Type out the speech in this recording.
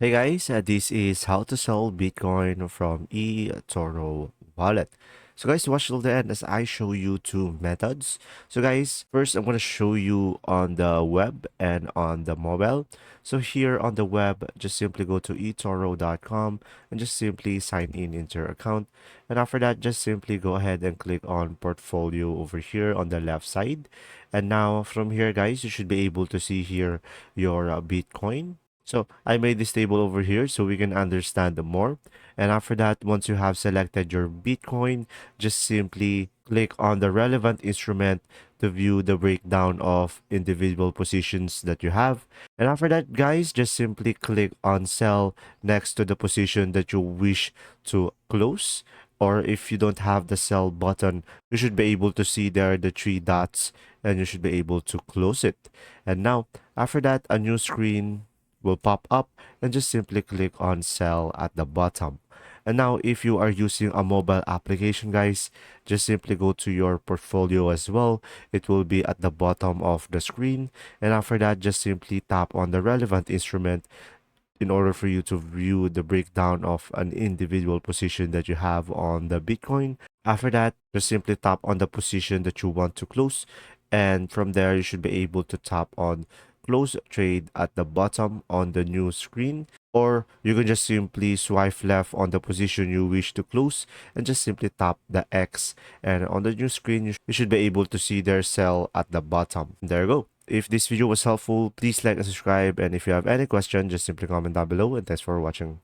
Hey guys, this is how to sell Bitcoin from Etoro wallet. So guys, watch till the end as I show you two methods. So guys, first I'm going to show you on the web and on the mobile. So here on the web, just simply go to etoro.com and just simply sign in into your account. And after that, just simply go ahead and click on portfolio over here on the left side. And now from here guys, you should be able to see here your Bitcoin. So I made this table over here so we can understand more. And after that, once you have selected your Bitcoin, just simply click on the relevant instrument to view the breakdown of individual positions that you have. And after that, guys, just simply click on sell next to the position that you wish to close. Or if you don't have the sell button, you should be able to see there the three dots and you should be able to close it. And now, after that, a new screen will pop up and just simply click on sell at the bottom. And now if you are using a mobile application guys, just simply go to your portfolio as well. It will be at the bottom of the screen. And after that, just simply tap on the relevant instrument in order for you to view the breakdown of an individual position that you have on the Bitcoin. After that, just simply tap on the position that you want to close. And from there, you should be able to tap on close trade at the bottom on the new screen. Or you can just simply swipe left on the position you wish to close and just simply tap the X. And on the new screen, you should be able to see their sell at the bottom. There you go. If this video was helpful, please like and subscribe. And if you have any question, just simply comment down below. And thanks for watching.